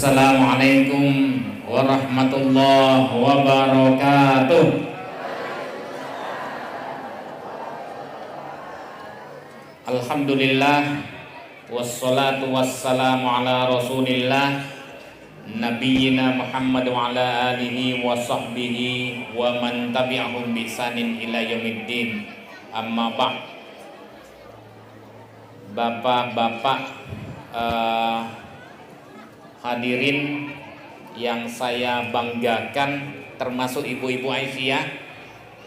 Assalamualaikum warahmatullahi wabarakatuh. Alhamdulillah, wassalatu wassalamu ala rasulillah Nabiyyina Muhammad wa ala alihi wa sahbihi wa man tabi'ahum bi ihsanin ila yaumiddin. Amma ba'd. Bapak-bapak, hadirin yang saya banggakan, termasuk ibu-ibu Aisyah,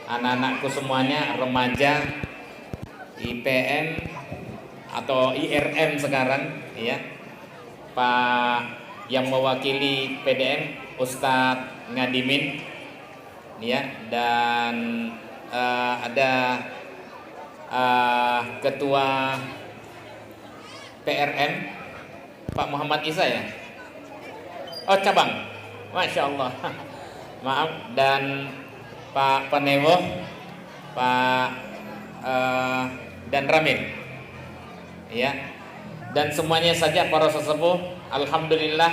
anak-anakku semuanya, remaja IPM atau IRM sekarang, ya, Pak yang mewakili PDM Ustadz Ngadimin, ya, dan ada Ketua PRM Pak Muhammad Isa, ya. Oh, cabang, Masya Allah. Maaf, dan Pak Panewo, Pak dan Ramil, ya, dan semuanya saja para sesepuh. Alhamdulillah,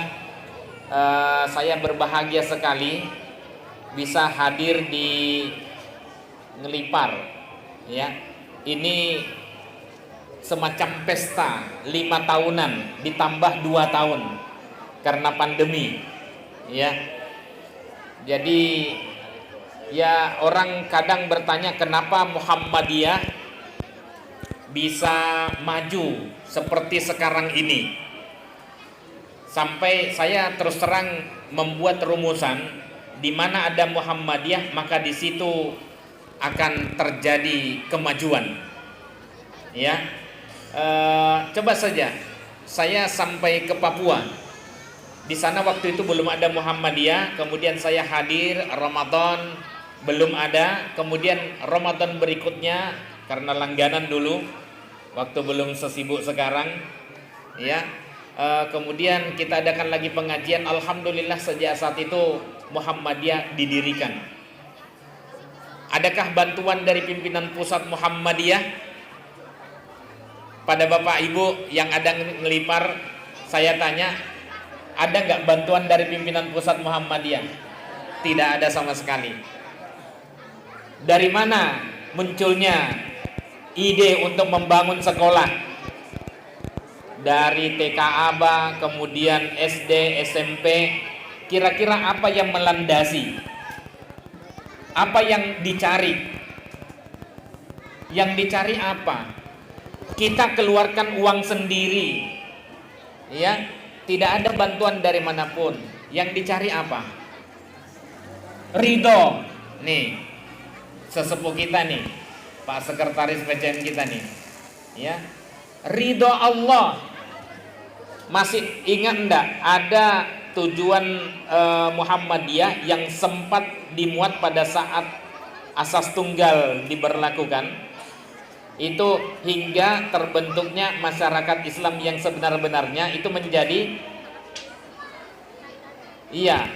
saya berbahagia sekali bisa hadir di Ngelipar, ya. Ini semacam pesta 5 tahunan ditambah 2 tahun karena pandemi, ya. Jadi ya, orang kadang bertanya kenapa Muhammadiyah bisa maju seperti sekarang ini. Sampai saya terus terang membuat rumusan, di mana ada Muhammadiyah maka di situ akan terjadi kemajuan, ya. Coba saja saya sampai ke Papua. Di sana waktu itu belum ada Muhammadiyah, kemudian saya hadir Ramadan belum ada, kemudian Ramadan berikutnya karena langganan dulu waktu belum sesibuk sekarang, ya. Kemudian kita adakan lagi pengajian. Alhamdulillah sejak saat itu Muhammadiyah didirikan. Adakah bantuan dari pimpinan pusat Muhammadiyah? Pada Bapak Ibu yang ada Ngelipar, saya tanya, ada nggak bantuan dari pimpinan pusat Muhammadiyah? Tidak ada sama sekali. Dari mana munculnya ide untuk membangun sekolah? Dari TK Aba, kemudian SD, SMP. Kira-kira apa yang melandasi? Apa yang dicari? Yang dicari apa? Kita keluarkan uang sendiri, ya. Tidak ada bantuan dari manapun. Yang dicari apa? Ridho. Nih, sesepuh kita nih, Pak Sekretaris PCM kita nih, ya. Ridho Allah. Masih ingat enggak ada tujuan Muhammadiyah yang sempat dimuat pada saat asas tunggal diberlakukan? Itu hingga terbentuknya masyarakat Islam yang sebenar-benarnya itu menjadi, iya,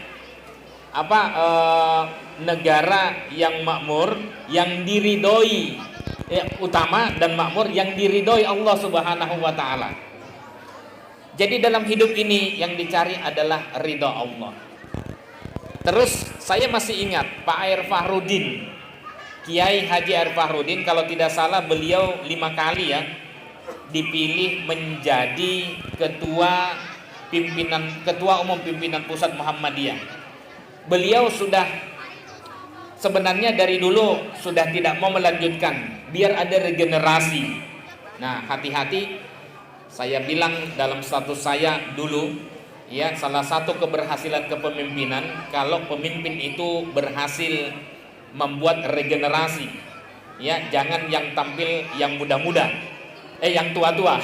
negara yang makmur, yang diridhoi, ya, utama dan makmur yang diridhoi Allah Subhanahu wa taala. Jadi dalam hidup ini yang dicari adalah ridha Allah. Terus saya masih ingat Pak Air Fahrudin, Kiai Haji Air Fahrudin, kalau tidak salah beliau 5 kali, ya, dipilih menjadi ketua umum pimpinan pusat Muhammadiyah. Beliau sudah sebenarnya dari dulu sudah tidak mau melanjutkan, biar ada regenerasi. Nah, hati-hati, saya bilang dalam status saya dulu, ya, salah satu keberhasilan kepemimpinan kalau pemimpin itu berhasil membuat regenerasi, ya. Jangan yang tampil yang muda-muda, yang tua-tua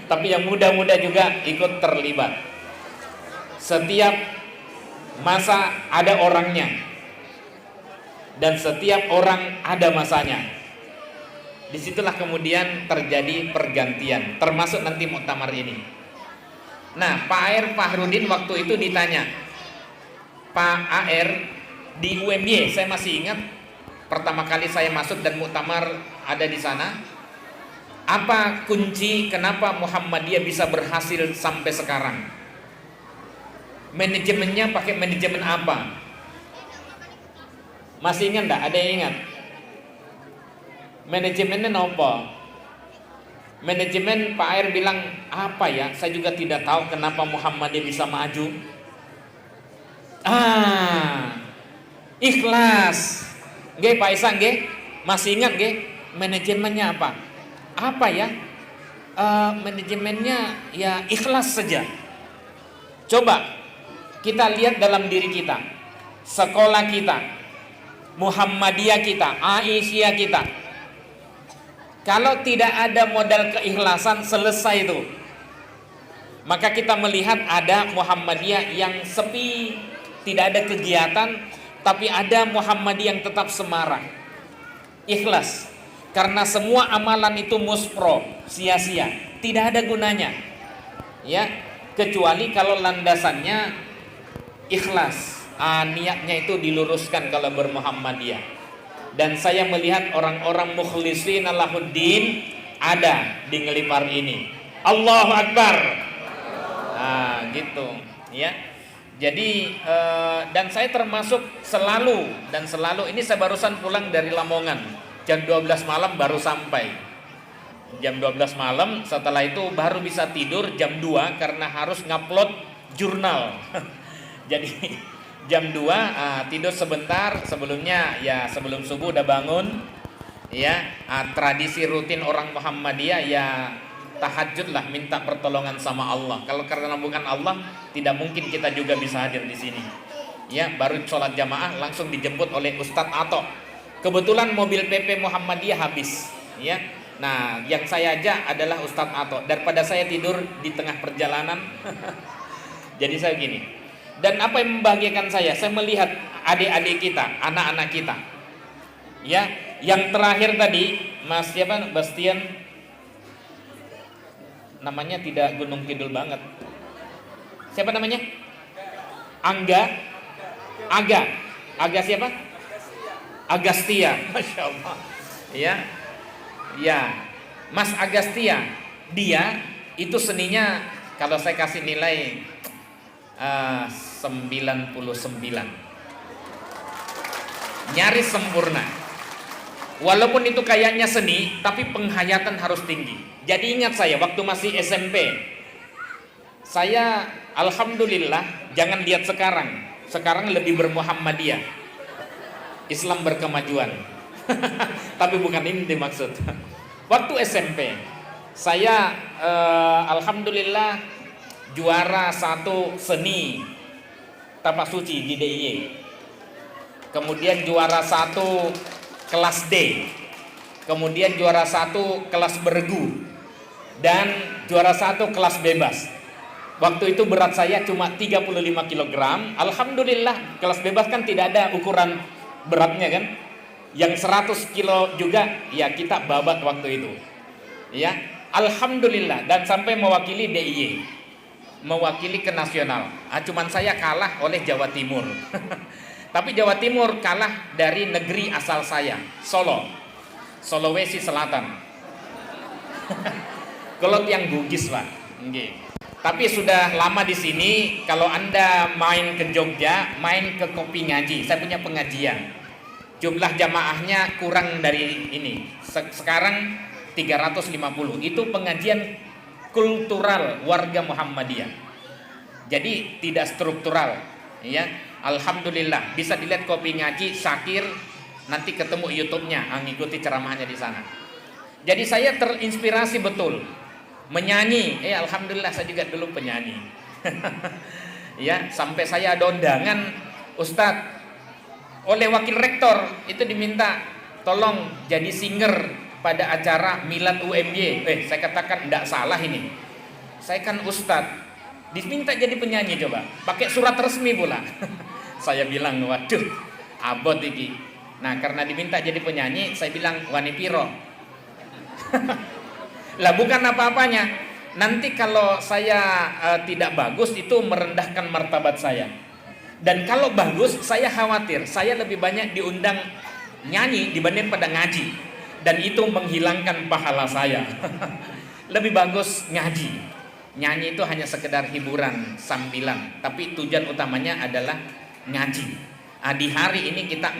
tapi yang muda-muda juga ikut terlibat. Setiap masa ada orangnya, dan setiap orang ada masanya. Disitulah kemudian terjadi pergantian, termasuk nanti muktamar ini. Nah, Pak Air Fahrudin waktu itu ditanya, Pak Air, di UMY, saya masih ingat pertama kali saya masuk dan muktamar ada di sana. Apa kunci kenapa Muhammadiyah bisa berhasil sampai sekarang? Manajemennya pakai manajemen apa? Masih ingat enggak? Ada yang ingat? Manajemennya apa? Manajemen Pak Air bilang apa ya? Saya juga tidak tahu kenapa Muhammadiyah bisa maju. Ikhlas. Nggih Pak Isa nggih? Masih ingat nggih? Manajemennya apa? Apa ya? Manajemennya ya ikhlas saja. Coba kita lihat dalam diri kita, sekolah kita, Muhammadiyah kita, Aisyah kita. Kalau tidak ada modal keikhlasan, selesai itu. Maka kita melihat ada Muhammadiyah yang sepi, tidak ada kegiatan, tapi ada Muhammadiyah yang tetap semarak. Ikhlas. Karena semua amalan itu muspro, sia-sia, tidak ada gunanya. Ya, kecuali kalau landasannya ikhlas. Niatnya itu diluruskan kalau bermuhammadiyah. Dan saya melihat orang-orang mukhlisin Allahuddin ada di Ngelipar ini. Allahu Akbar. Gitu, ya. Jadi dan saya termasuk selalu ini saya barusan pulang dari Lamongan. Jam 12 malam baru sampai. Jam 12 malam, setelah itu baru bisa tidur jam 2 karena harus ngupload jurnal. Jadi jam 2 tidur sebentar, sebelumnya ya sebelum subuh udah bangun. Ya, tradisi rutin orang Muhammadiyah ya tahajud lah, minta pertolongan sama Allah. Kalau karena bukan Allah, tidak mungkin kita juga bisa hadir di sini. Ya, baru sholat jamaah langsung dijemput oleh Ustadz Ato. Kebetulan mobil PP Muhammadiyah habis, ya. Nah, yang saya ajak adalah Ustadz Ato. Daripada saya tidur di tengah perjalanan, jadi saya gini. Dan apa yang membahagiakan saya melihat adik-adik kita, anak-anak kita. Ya, yang terakhir tadi, Mas siapa? Bastian. Namanya tidak Gunung Kidul banget. Siapa namanya? Aga siapa? Agastya, Masya Allah. Ya, Mas Agastya, dia itu seninya kalau saya kasih nilai 99, nyaris sempurna. Walaupun itu kayaknya seni, tapi penghayatan harus tinggi. Jadi ingat saya waktu masih SMP, saya alhamdulillah, jangan lihat sekarang lebih bermuhammadiyah. Islam berkemajuan. Tapi bukan ini dimaksud. Waktu SMP saya alhamdulillah juara 1 seni tapak suci di DIY. Kemudian juara 1 kelas D. Kemudian juara 1 kelas bergu. Dan juara 1 kelas bebas. Waktu itu berat saya cuma 35 kg. Alhamdulillah kelas bebas kan tidak ada ukuran beratnya kan, yang 100 kilo juga ya kita babat waktu itu, ya alhamdulillah, dan sampai mewakili DIY, mewakili ke nasional. Cuman saya kalah oleh Jawa Timur. Tapi Jawa Timur kalah dari negeri asal saya, Sulawesi Selatan. Kalau yang Bugis Pak. Tapi sudah lama di sini. Kalau Anda main ke Jogja, main ke Kopi Ngaji, saya punya pengajian. Jumlah jamaahnya kurang dari ini. Sekarang 350. Itu pengajian kultural warga Muhammadiyah. Jadi tidak struktural, ya. Alhamdulillah bisa dilihat Kopi Ngaji Syakir, nanti ketemu YouTube-nya, ngikuti ceramahnya di sana. Jadi saya terinspirasi betul menyanyi. Alhamdulillah saya juga dulu penyanyi. Ya, sampai saya ada undangan, Ustadz, oleh wakil rektor itu diminta tolong jadi singer pada acara Milad UMY. Saya katakan enggak salah ini. Saya kan Ustadz, diminta jadi penyanyi, coba pakai surat resmi pula. Saya bilang, waduh, abot iki. Nah, karena diminta jadi penyanyi, saya bilang wani piro. Lah bukan apa-apanya. Nanti kalau saya tidak bagus, itu merendahkan martabat saya. Dan kalau bagus, saya khawatir saya lebih banyak diundang nyanyi dibanding pada ngaji, dan itu menghilangkan pahala saya. Lebih bagus ngaji. Nyanyi itu hanya sekedar hiburan, sambilan, tapi tujuan utamanya adalah ngaji. Di hari ini kita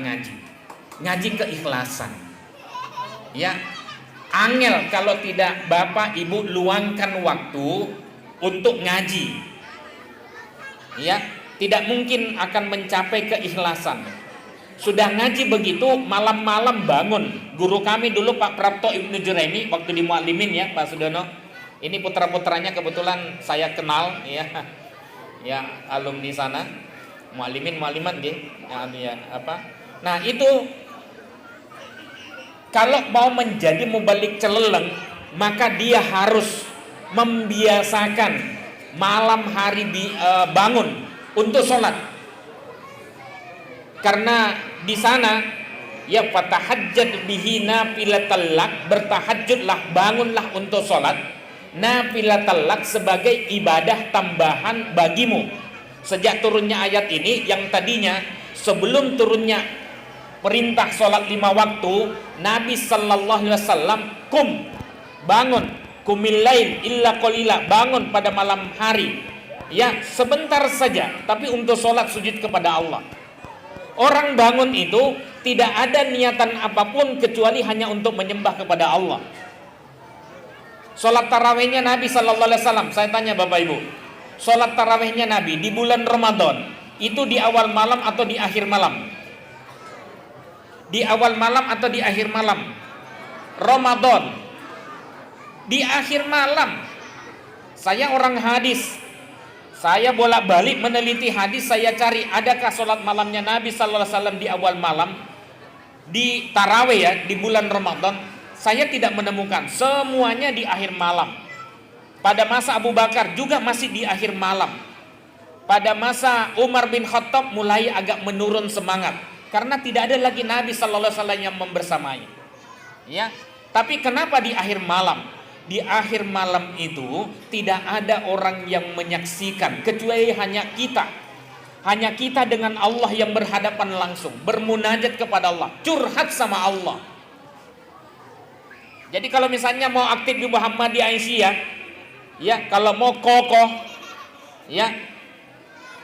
ngaji keikhlasan. Ya, angel kalau tidak Bapak Ibu luangkan waktu untuk ngaji. Ya, tidak mungkin akan mencapai keikhlasan. Sudah ngaji begitu, malam-malam bangun. Guru kami dulu Pak Prapto Ibnu Juraimi waktu di Muallimin ya Pak Sudono. Ini putra-putranya kebetulan saya kenal ya. Ya, alumni sana. Muallimin, muallimat nggih. Ya, apa? Nah, itu kalau mau menjadi mubalik celeleng, maka dia harus membiasakan malam hari bangun untuk sholat. Karena di sana ya fatahajjad bihi nafilatal lak, bertahajudlah, bangunlah untuk sholat, nafilatal lak, sebagai ibadah tambahan bagimu. Sejak turunnya ayat ini, yang tadinya sebelum turunnya perintah sholat 5 waktu, Nabi sallallahu alaihi wasallam bangun, kumil lail illa qalila, bangun pada malam hari ya sebentar saja, tapi untuk sholat sujud kepada Allah. Orang bangun itu tidak ada niatan apapun kecuali hanya untuk menyembah kepada Allah. Sholat tarawihnya Nabi sallallahu alaihi wasallam, saya tanya Bapak Ibu, sholat tarawihnya Nabi di bulan Ramadan itu di awal malam atau di akhir malam? Di awal malam atau di akhir malam? Ramadan di akhir malam. Saya orang hadis, saya bolak-balik meneliti hadis, saya cari adakah sholat malamnya Nabi sallallahu alaihi wasallam di awal malam, di tarawih ya, di bulan Ramadan. Saya tidak menemukan, semuanya di akhir malam. Pada masa Abu Bakar juga masih di akhir malam. Pada masa Umar bin Khattab mulai agak menurun semangat, karena tidak ada lagi Nabi sallallahu alaihi wasallam yang membersamai. Ya, tapi kenapa di akhir malam? Di akhir malam itu tidak ada orang yang menyaksikan kecuali hanya kita. Hanya kita dengan Allah yang berhadapan langsung, bermunajat kepada Allah, curhat sama Allah. Jadi kalau misalnya mau aktif di Muhammadiyah Aisyah, ya kalau mau kokoh, ya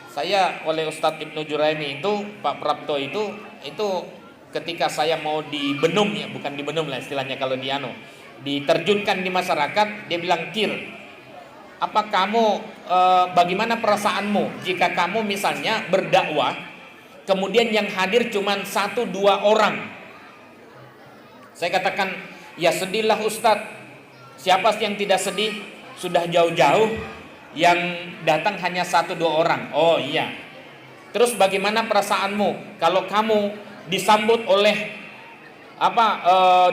saya oleh Ustadz Ibnu Juraimi itu, Pak Prapto itu ketika saya mau dibenum ya, bukan dibenum lah istilahnya kalau diterjunkan di masyarakat, dia bilang, Kir, apa kamu bagaimana perasaanmu jika kamu misalnya berdakwah kemudian yang hadir cuma 1-2 orang? Saya katakan, ya sedihlah Ustadz. Siapa yang tidak sedih? Sudah jauh-jauh yang datang hanya 1-2 orang. Oh iya. Terus bagaimana perasaanmu kalau kamu disambut oleh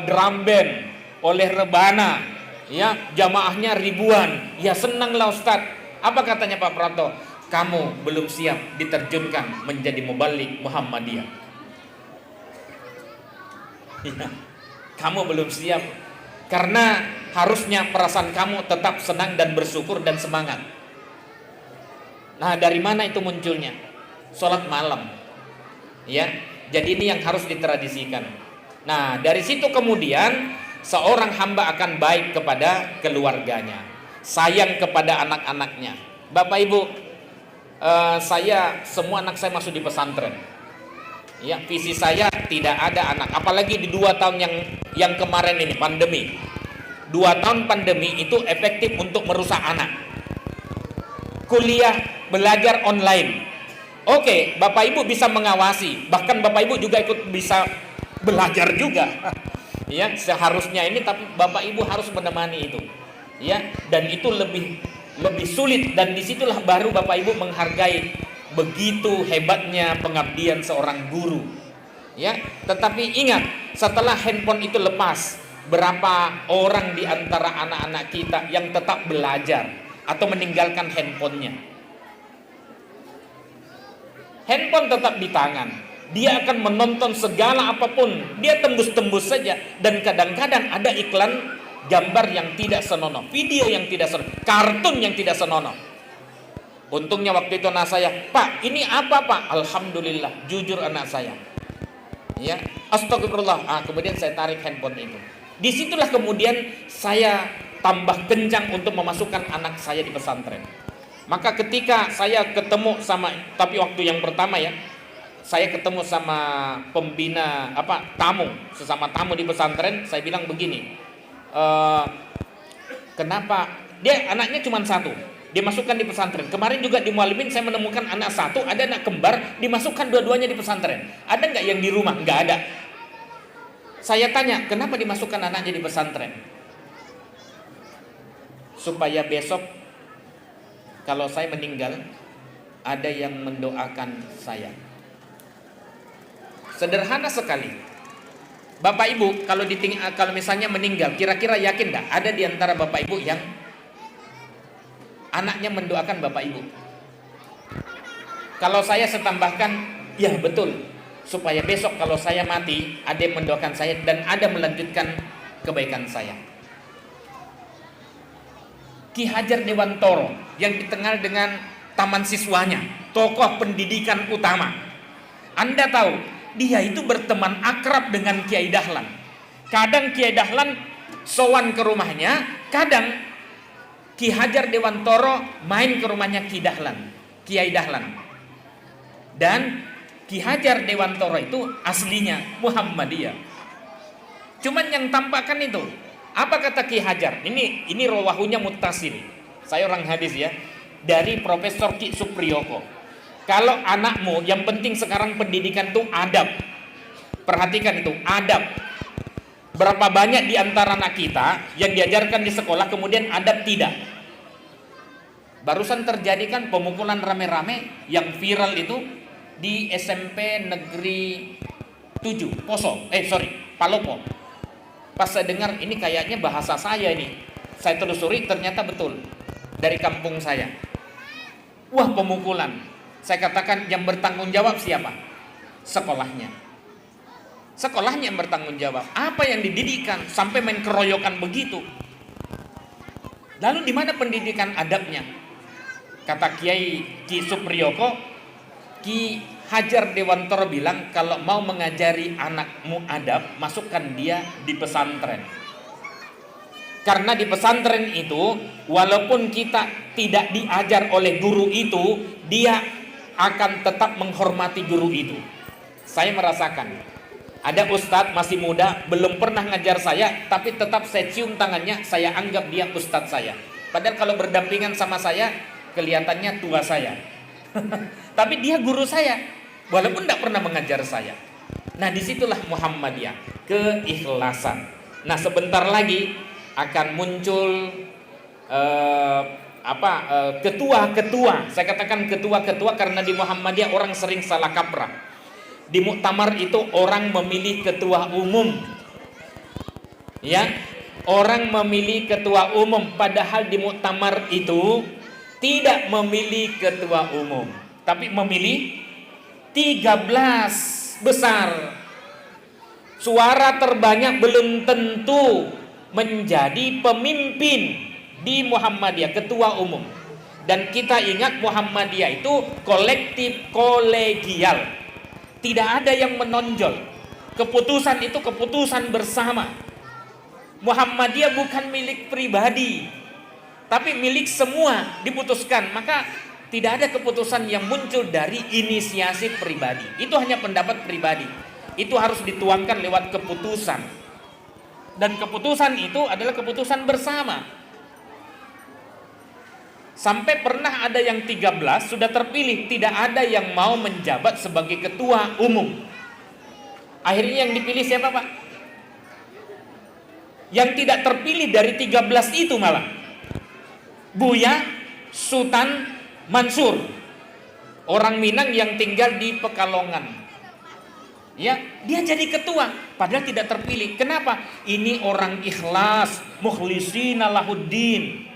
drum band, oleh rebana, ya jamaahnya ribuan? Ya senanglah Ustadz. Apa katanya Pak Prapto? Kamu belum siap diterjunkan menjadi mubalik Muhammadiyah. Ya, kamu belum siap, karena harusnya perasaan kamu tetap senang dan bersyukur dan semangat. Nah, dari mana itu munculnya? Sholat malam. Ya, jadi ini yang harus ditradisikan. Nah, dari situ kemudian seorang hamba akan baik kepada keluarganya, sayang kepada anak-anaknya. Bapak Ibu, semua anak saya masuk di pesantren. Ya, visi saya tidak ada anak, apalagi di 2 tahun yang kemarin ini pandemi. 2 tahun pandemi itu efektif untuk merusak anak. Kuliah, belajar online. Oke, Bapak Ibu bisa mengawasi, bahkan Bapak Ibu juga ikut bisa belajar juga. Ya, seharusnya ini, tapi Bapak Ibu harus menemani itu. Ya, dan itu lebih sulit, dan disitulah baru Bapak Ibu menghargai begitu hebatnya pengabdian seorang guru. Ya, tetapi ingat, setelah handphone itu lepas, berapa orang di antara anak-anak kita yang tetap belajar atau meninggalkan handphonenya? Handphone tetap di tangan, dia akan menonton segala apapun, dia tembus-tembus saja, dan kadang-kadang ada iklan gambar yang tidak senonoh, video yang tidak senonoh, kartun yang tidak senonoh. Untungnya waktu itu anak saya, Pak, ini apa Pak? Alhamdulillah, jujur anak saya. Ya, astagfirullah. Kemudian saya tarik handphone itu. Disitulah kemudian saya tambah kencang untuk memasukkan anak saya di pesantren. Maka ketika saya ketemu sama, tapi waktu yang pertama ya, saya ketemu sama pembina tamu, sesama tamu di pesantren, saya bilang begini, kenapa dia anaknya cuma satu, dimasukkan di pesantren. Kemarin juga di Mualimin saya menemukan anak satu, ada anak kembar, dimasukkan dua-duanya di pesantren. Ada nggak yang di rumah? Nggak ada. Saya tanya, kenapa dimasukkan anaknya di pesantren? Supaya besok kalau saya meninggal, ada yang mendoakan saya. Sederhana sekali. Bapak Ibu kalau misalnya meninggal, kira-kira yakin nggak ada di antara Bapak Ibu yang anaknya mendoakan Bapak Ibu? Kalau saya tambahkan, ya betul. Supaya besok kalau saya mati, ada yang mendoakan saya dan ada melanjutkan kebaikan saya. Ki Hajar Dewantoro yang dikenal dengan taman siswanya, tokoh pendidikan utama. Anda tahu, dia itu berteman akrab dengan Kiai Dahlan. Kadang Kiai Dahlan sowan ke rumahnya, kadang Ki Hajar Dewantoro main ke rumahnya Kiai Dahlan. Dan Ki Hajar Dewantoro itu aslinya Muhammadiyah. Cuman yang tampakkan itu, apa kata Ki Hajar? Ini rawahunya Muttasil. Saya orang hadis ya. Dari Profesor Ki Supriyoko. Kalau anakmu yang penting sekarang pendidikan itu adab. Perhatikan itu, adab. Berapa banyak di antara anak kita yang diajarkan di sekolah kemudian adab tidak? Barusan terjadi kan pemukulan rame-rame yang viral itu di SMP Negeri 7 Palopo. Pas saya dengar ini kayaknya bahasa saya ini, saya telusuri ternyata betul dari kampung saya. Wah, pemukulan. Saya katakan yang bertanggung jawab siapa? Sekolahnya yang bertanggung jawab. Apa yang dididikan sampai main keroyokan begitu? Lalu di mana pendidikan adabnya? Kata Kiai Ki Supriyoko, Ki Hajar Dewantoro bilang kalau mau mengajari anakmu adab, masukkan dia di pesantren. Karena di pesantren itu, walaupun kita tidak diajar oleh guru itu, dia akan tetap menghormati guru itu. Saya merasakan, ada ustadz masih muda, belum pernah ngajar saya, tapi tetap saya cium tangannya, saya anggap dia ustadz saya. Padahal kalau berdampingan sama saya, kelihatannya tua saya. Tapi dia guru saya, walaupun tidak pernah mengajar saya. Nah, disitulah Muhammadiyah, keikhlasan. Nah, sebentar lagi akan muncul ketua-ketua. Saya katakan ketua-ketua karena di Muhammadiyah orang sering salah kaprah. Di muktamar itu orang memilih ketua umum, ya, orang memilih ketua umum, padahal di muktamar itu tidak memilih ketua umum, tapi memilih 13 besar. Suara terbanyak belum tentu menjadi pemimpin di Muhammadiyah, ketua umum. Dan kita ingat Muhammadiyah itu kolektif, kolegial. Tidak ada yang menonjol. Keputusan itu keputusan bersama. Muhammadiyah bukan milik pribadi, tapi milik semua diputuskan. Maka tidak ada keputusan yang muncul dari inisiasi pribadi. Itu hanya pendapat pribadi. Itu harus dituangkan lewat keputusan. Dan keputusan itu adalah keputusan bersama. Sampai pernah ada yang 13 sudah terpilih, tidak ada yang mau menjabat sebagai ketua umum. Akhirnya yang dipilih siapa, Pak? Yang tidak terpilih dari 13 itu malah Buya Sultan Mansur, orang Minang yang tinggal di Pekalongan. Ya, dia jadi ketua padahal tidak terpilih. Kenapa? Ini orang ikhlas, mukhlishina lahuddin.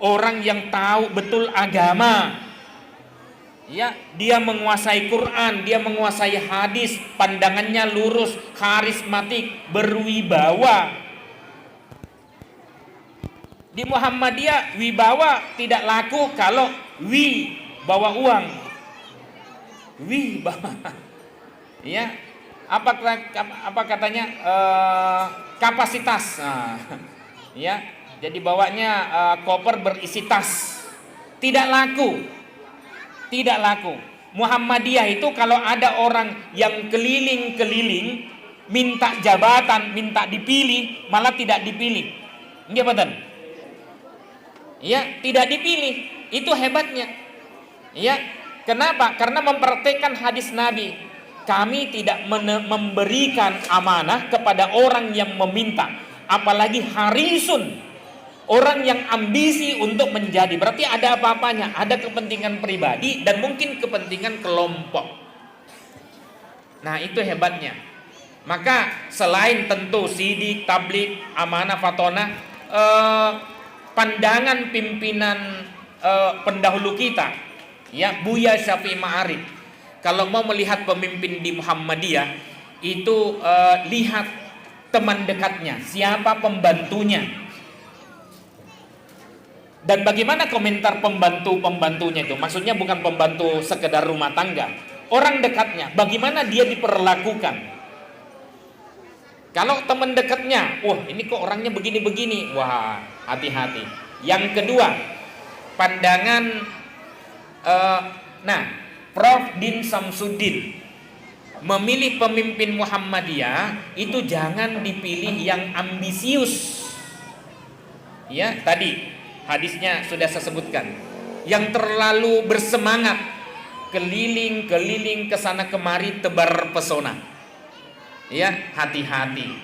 Orang yang tahu betul agama. Ya, dia menguasai Quran, dia menguasai hadis, pandangannya lurus, karismatik, berwibawa. Di Muhammadiyah wibawa tidak laku kalau bawa uang. Bawa. Ya. apa katanya, kapasitas. Nah, ya, jadi bawanya koper berisi tas. Tidak laku. Tidak laku. Muhammadiyah itu kalau ada orang yang keliling-keliling minta jabatan, minta dipilih, malah tidak dipilih. Nggih betul? Ya, tidak dipilih. Itu hebatnya. Ya, kenapa? Karena mempraktikkan hadis Nabi. Kami tidak memberikan amanah kepada orang yang meminta, apalagi harisun, orang yang ambisi untuk menjadi. Berarti ada apa-apanya, ada kepentingan pribadi dan mungkin kepentingan kelompok. Nah, itu hebatnya. Maka selain tentu sidik, tablik, amanah, fatonah, pandangan pimpinan pendahulu kita, ya, Buya Syafi'i Ma'arif, kalau mau melihat pemimpin di Muhammadiyah itu lihat teman dekatnya, siapa pembantunya, dan bagaimana komentar pembantunya itu. Maksudnya bukan pembantu sekedar rumah tangga, orang dekatnya, bagaimana dia diperlakukan. Kalau teman dekatnya, wah ini kok orangnya begini-begini, wah hati-hati. Yang kedua, pandangan Prof. Din Samsudin memilih pemimpin Muhammadiyah itu jangan dipilih yang ambisius. Ya, tadi hadisnya sudah saya sebutkan. Yang terlalu bersemangat, keliling-keliling ke sana kemari tebar pesona. Ya, hati-hati.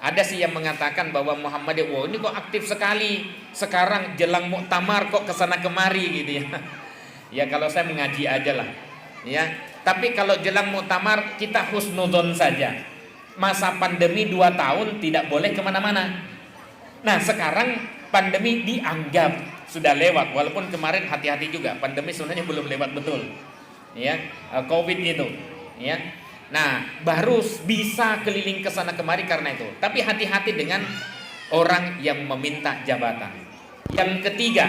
Ada sih yang mengatakan bahwa Muhammadiyah, wah ini kok aktif sekali. Sekarang jelang muktamar kok ke sana kemari gitu ya. Ya kalau saya mengaji aja lah. Ya, tapi kalau jelang muktamar kita husnudzon saja. Masa pandemi 2 tahun tidak boleh kemana-mana. Nah sekarang pandemi dianggap sudah lewat, walaupun kemarin hati-hati juga, pandemi sebenarnya belum lewat betul. Ya, COVID itu. Ya. Nah, baru bisa keliling ke sana kemari karena itu. Tapi hati-hati dengan orang yang meminta jabatan. Yang ketiga,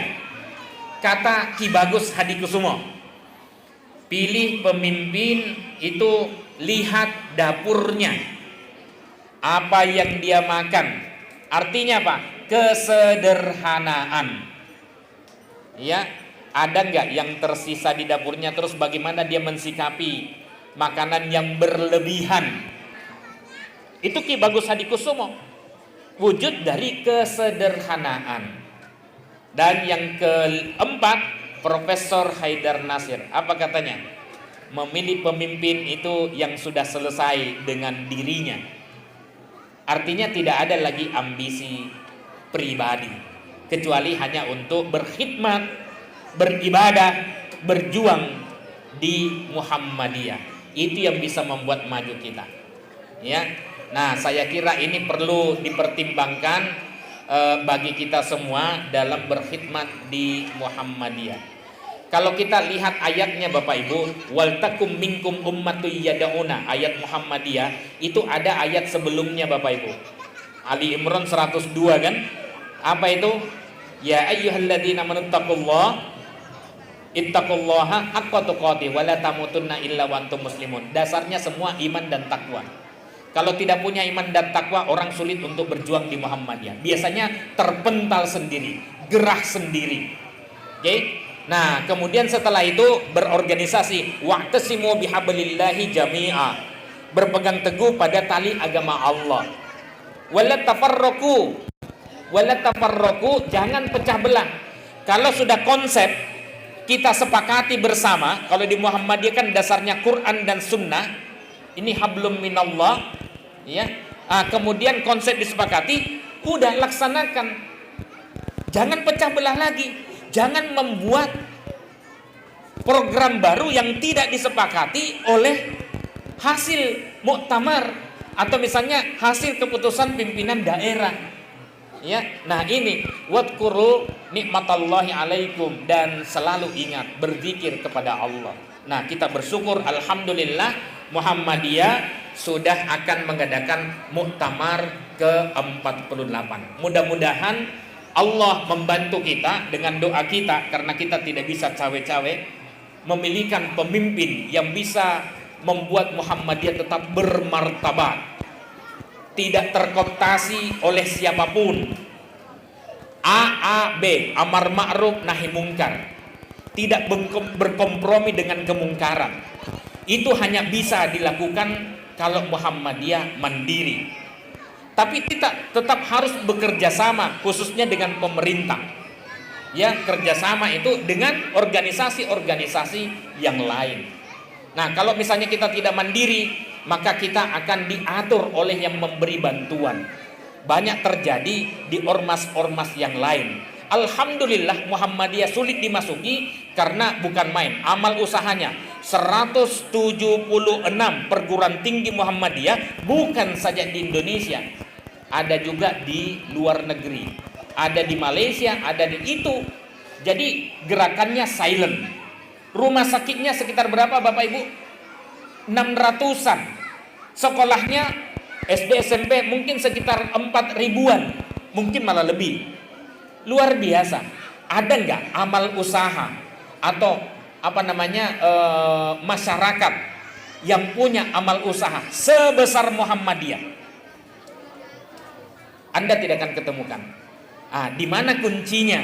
kata Ki Bagus Hadikusumo, pilih pemimpin itu lihat dapurnya, apa yang dia makan. Artinya apa? Kesederhanaan. Ya, ada nggak yang tersisa di dapurnya, terus bagaimana dia mensikapi makanan yang berlebihan. Itu Ki Bagus Hadikusumo, wujud dari kesederhanaan. Dan yang keempat, Profesor Haidar Nasir, apa katanya? Memilih pemimpin itu yang sudah selesai dengan dirinya. Artinya tidak ada lagi ambisi pribadi, kecuali hanya untuk berkhidmat, beribadah, berjuang di Muhammadiyah. Itu yang bisa membuat maju kita. Ya. Nah, saya kira ini perlu dipertimbangkan bagi kita semua dalam berkhidmat di Muhammadiyah. Kalau kita lihat ayatnya Bapak Ibu, wal takum minkum ummatun yad'una, ayat Muhammadiyah itu ada ayat sebelumnya Bapak Ibu. Ali Imran 102 kan? Apa itu? Ya ayyuhalladzina amanutaqullaha ittaqullaha haqqa tuqatih wa la tamutunna illa wa antum muslimun. Dasarnya semua iman dan takwa. Kalau tidak punya iman dan takwa, orang sulit untuk berjuang di Muhammadiyah. Biasanya terpental sendiri, gerah sendiri. Oke? Nah, kemudian setelah itu berorganisasi, wa'tasimu bihablillahi jami'a. Berpegang teguh pada tali agama Allah. Wala tafarraqu, jangan pecah belah. Kalau sudah konsep kita sepakati bersama, kalau di Muhammadiyah kan dasarnya Quran dan Sunnah, ini hablum minallah, ya. Kemudian konsep disepakati, udah laksanakan. Jangan pecah belah lagi, jangan membuat program baru yang tidak disepakati oleh hasil muktamar atau misalnya hasil keputusan pimpinan daerah. Ya, nah ini wadkuru nikmatallahi alaikum, dan selalu ingat berzikir kepada Allah. Nah, kita bersyukur alhamdulillah Muhammadiyah sudah akan mengadakan muktamar ke-48. Mudah-mudahan Allah membantu kita dengan doa kita, karena kita tidak bisa cawe-cawe, memilihkan pemimpin yang bisa membuat Muhammadiyah tetap bermartabat, tidak terkooptasi oleh siapapun. B, amar ma'ruf nahi mungkar, tidak berkompromi dengan kemungkaran. Itu hanya bisa dilakukan kalau Muhammadiyah mandiri. Tapi kita tetap harus bekerja sama, khususnya dengan pemerintah. Ya, kerjasama itu dengan organisasi-organisasi yang lain. Nah, kalau misalnya kita tidak mandiri, maka kita akan diatur oleh yang memberi bantuan. Banyak terjadi di ormas-ormas yang lain. Alhamdulillah Muhammadiyah sulit dimasuki karena bukan main. Amal usahanya 176 perguruan tinggi Muhammadiyah, bukan saja di Indonesia, ada juga di luar negeri, ada di Malaysia, ada di itu. Jadi gerakannya silent. Rumah sakitnya sekitar berapa Bapak Ibu? 600-an. Sekolahnya SD SMP mungkin sekitar 4 ribuan, mungkin malah lebih. Luar biasa. Ada nggak amal usaha atau masyarakat yang punya amal usaha sebesar Muhammadiyah? Anda tidak akan ketemukan. Di mana kuncinya?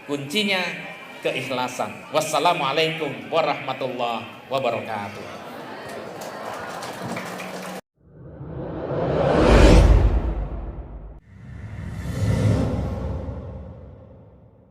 Kuncinya keikhlasan. Wassalamualaikum warahmatullahi wabarakatuh.